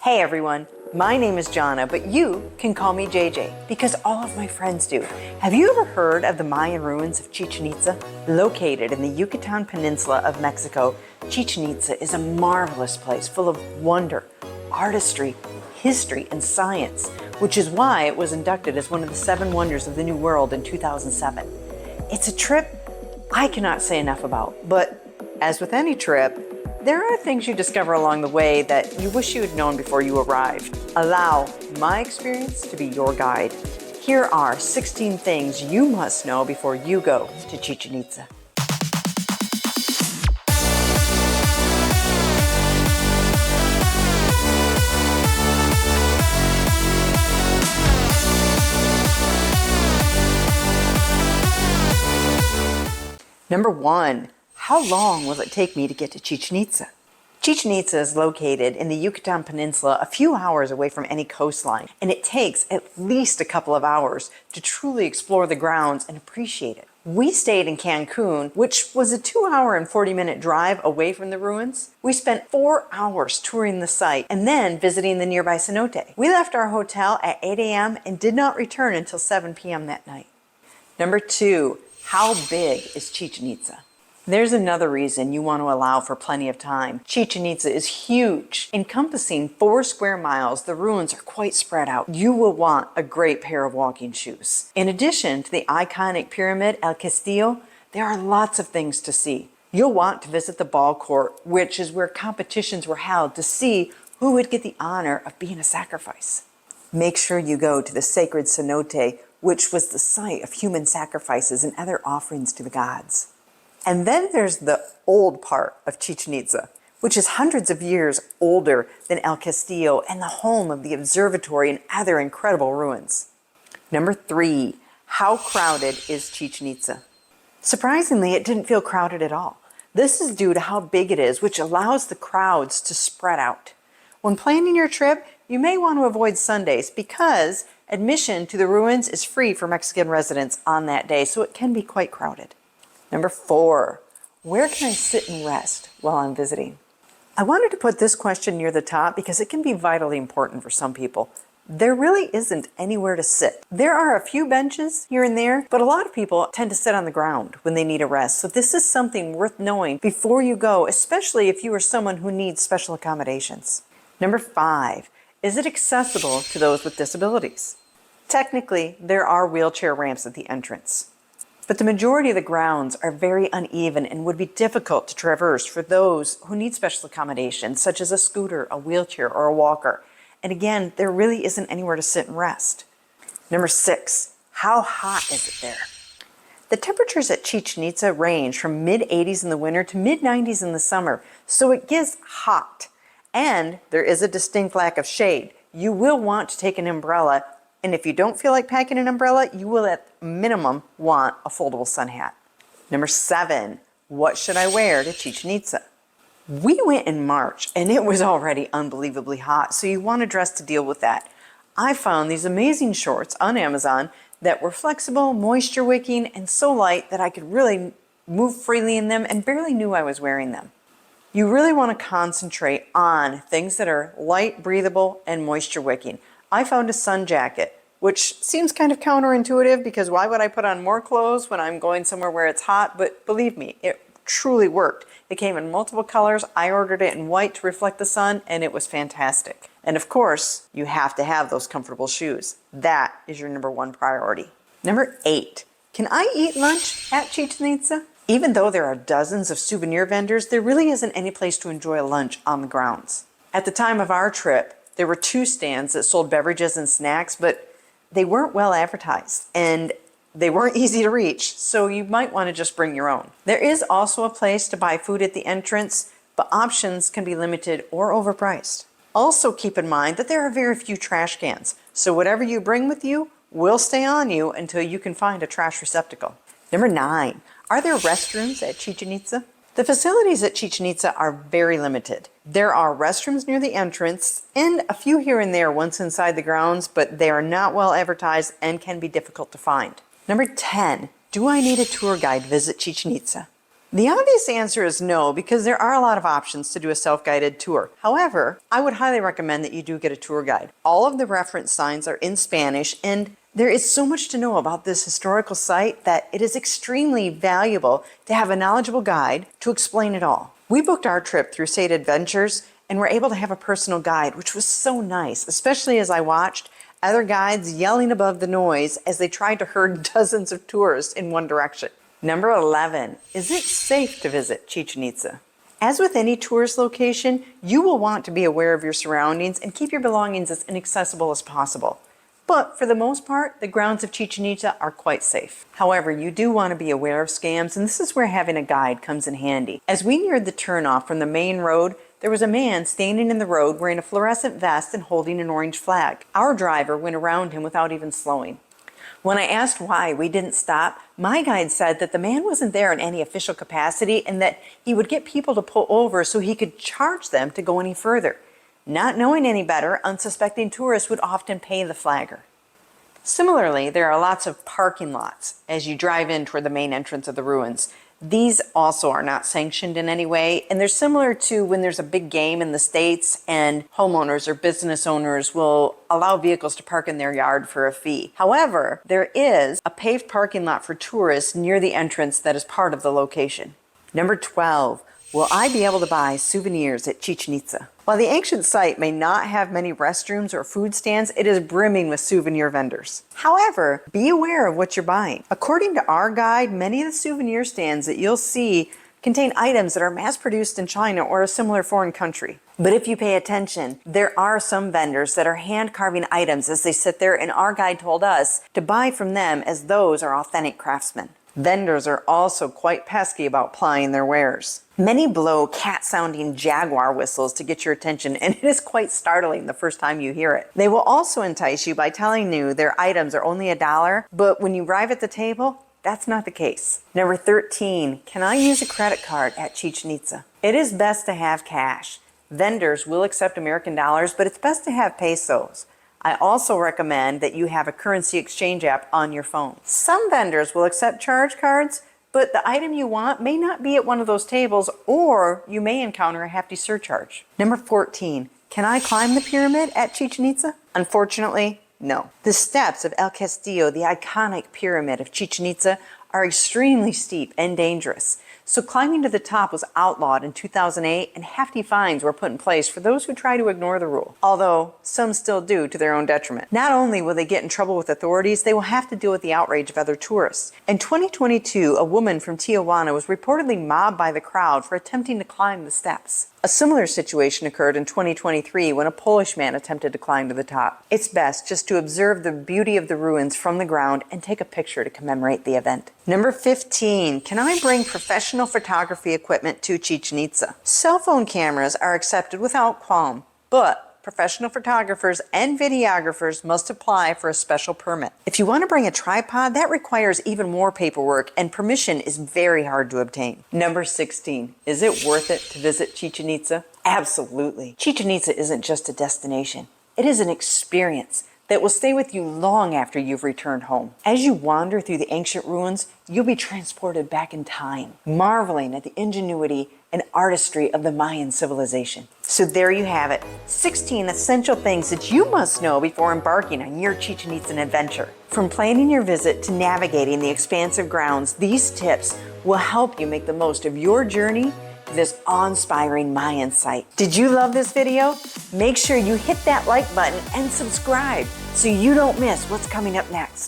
Hey everyone, my name is Jana, but you can call me JJ because all of my friends do. Have you ever heard of the Mayan ruins of Chichén Itzá? Located in the Yucatan Peninsula of Mexico, Chichén Itzá is a marvelous place full of wonder, artistry, history, and science, which is why it was inducted as one of the 7 wonders of the New World in 2007. It's a trip I cannot say enough about, but as with any trip, there are things you discover along the way that you wish you had known before you arrived. Allow my experience to be your guide. Here are 16 things you must know before you go to Chichén Itzá. Number 1. How long will it take me to get to Chichén Itzá? Chichén Itzá is located in the Yucatan Peninsula a few hours away from any coastline, and it takes at least a couple of hours to truly explore the grounds and appreciate it. We stayed in Cancun, which was a 2-hour and 40-minute drive away from the ruins. We spent 4 hours touring the site and then visiting the nearby cenote. We left our hotel at 8 a.m. and did not return until 7 p.m. that night. Number 2. How big is Chichén Itzá? There's another reason you want to allow for plenty of time. Chichén Itzá is huge. Encompassing 4 square miles, the ruins are quite spread out. You will want a great pair of walking shoes. In addition to the iconic pyramid El Castillo, there are lots of things to see. You'll want to visit the ball court, which is where competitions were held to see who would get the honor of being a sacrifice. Make sure you go to the sacred cenote, which was the site of human sacrifices and other offerings to the gods. And then there's the old part of Chichén Itzá, which is hundreds of years older than El Castillo and the home of the observatory and other incredible ruins. Number 3, how crowded is Chichén Itzá? Surprisingly, it didn't feel crowded at all. This is due to how big it is, which allows the crowds to spread out. When planning your trip, you may want to avoid Sundays because admission to the ruins is free for Mexican residents on that day, so it can be quite crowded. Number 4, where can I sit and rest while I'm visiting? I wanted to put this question near the top because it can be vitally important for some people. There really isn't anywhere to sit. There are a few benches here and there, but a lot of people tend to sit on the ground when they need a rest. So this is something worth knowing before you go, especially if you are someone who needs special accommodations. Number 5, is it accessible to those with disabilities? Technically, there are wheelchair ramps at the entrance. But the majority of the grounds are very uneven and would be difficult to traverse for those who need special accommodations, such as a scooter, a wheelchair, or a walker. And again, there really isn't anywhere to sit and rest. Number 6, how hot is it there? The temperatures at Chichén Itzá range from mid-80s in the winter to mid-90s in the summer, so it gets hot. And there is a distinct lack of shade. You will want to take an umbrella, and if you don't feel like packing an umbrella, you will at minimum want a foldable sun hat. Number 7, what should I wear to Chichén Itzá? We went in March and it was already unbelievably hot, so you want to dress to deal with that. I found these amazing shorts on Amazon that were flexible, moisture wicking, and so light that I could really move freely in them and barely knew I was wearing them. You really want to concentrate on things that are light, breathable, and moisture wicking. I found a sun jacket, which seems kind of counterintuitive because why would I put on more clothes when I'm going somewhere where it's hot? But believe me, it truly worked. It came in multiple colors. I ordered it in white to reflect the sun, and it was fantastic. And of course, you have to have those comfortable shoes. That is your number 1 priority. Number 8, can I eat lunch at Chichén Itzá? Even though there are dozens of souvenir vendors, there really isn't any place to enjoy a lunch on the grounds. At the time of our trip, there were 2 stands that sold beverages and snacks, but they weren't well advertised and they weren't easy to reach, so you might want to just bring your own. There is also a place to buy food at the entrance, but options can be limited or overpriced. Also keep in mind that there are very few trash cans, so whatever you bring with you will stay on you until you can find a trash receptacle. Number 9, are there restrooms at Chichén Itzá? The facilities at Chichén Itzá are very limited. There are restrooms near the entrance and a few here and there once inside the grounds, but they are not well advertised and can be difficult to find. Number 10, do I need a tour guide to visit Chichén Itzá? The obvious answer is no, because there are a lot of options to do a self-guided tour. However, I would highly recommend that you do get a tour guide. All of the reference signs are in Spanish, and there is so much to know about this historical site that it is extremely valuable to have a knowledgeable guide to explain it all. We booked our trip through State Adventures and were able to have a personal guide, which was so nice, especially as I watched other guides yelling above the noise as they tried to herd dozens of tourists in one direction. Number 11, is it safe to visit Chichén Itzá? As with any tourist location, you will want to be aware of your surroundings and keep your belongings as inaccessible as possible. But for the most part, the grounds of Chichén Itzá are quite safe. However, you do want to be aware of scams, and this is where having a guide comes in handy. As we neared the turnoff from the main road, there was a man standing in the road wearing a fluorescent vest and holding an orange flag. Our driver went around him without even slowing. When I asked why we didn't stop, my guide said that the man wasn't there in any official capacity and that he would get people to pull over so he could charge them to go any further. Not knowing any better, unsuspecting tourists would often pay the flagger. Similarly, there are lots of parking lots as you drive in toward the main entrance of the ruins. These also are not sanctioned in any way, and they're similar to when there's a big game in the States and homeowners or business owners will allow vehicles to park in their yard for a fee. However, there is a paved parking lot for tourists near the entrance that is part of the location. Number 12, will I be able to buy souvenirs at Chichén Itzá? While the ancient site may not have many restrooms or food stands, it is brimming with souvenir vendors. However, be aware of what you're buying. According to our guide, many of the souvenir stands that you'll see contain items that are mass-produced in China or a similar foreign country. But if you pay attention, there are some vendors that are hand-carving items as they sit there, and our guide told us to buy from them as those are authentic craftsmen. Vendors are also quite pesky about plying their wares. Many blow cat-sounding jaguar whistles to get your attention, and it is quite startling the first time you hear it. They will also entice you by telling you their items are only $1, but when you arrive at the table, that's not the case. Number 13, can I use a credit card at Chichén Itzá? It is best to have cash. Vendors will accept American dollars, but it's best to have pesos. I also recommend that you have a currency exchange app on your phone. Some vendors will accept charge cards, but the item you want may not be at one of those tables, or you may encounter a hefty surcharge. Number 14, can I climb the pyramid at Chichén Itzá? Unfortunately, no. The steps of El Castillo, the iconic pyramid of Chichén Itzá, are extremely steep and dangerous. So climbing to the top was outlawed in 2008, and hefty fines were put in place for those who try to ignore the rule, although some still do to their own detriment. Not only will they get in trouble with authorities, they will have to deal with the outrage of other tourists. In 2022, a woman from Tijuana was reportedly mobbed by the crowd for attempting to climb the steps. A similar situation occurred in 2023 when a Polish man attempted to climb to the top. It's best just to observe the beauty of the ruins from the ground and take a picture to commemorate the event. Number 15, can I bring professional photography equipment to Chichén Itzá? Cell phone cameras are accepted without qualm, but professional photographers and videographers must apply for a special permit. If you want to bring a tripod, that requires even more paperwork, and permission is very hard to obtain. Number 16, is it worth it to visit Chichén Itzá? Absolutely. Chichén Itzá isn't just a destination. It is an experience that will stay with you long after you've returned home. As you wander through the ancient ruins, you'll be transported back in time, marveling at the ingenuity and artistry of the Mayan civilization. So there you have it, 16 essential things that you must know before embarking on your Chichén Itzá adventure. From planning your visit to navigating the expansive grounds, these tips will help you make the most of your journey to this awe-inspiring Mayan site. Did you love this video? Make sure you hit that like button and subscribe so you don't miss what's coming up next.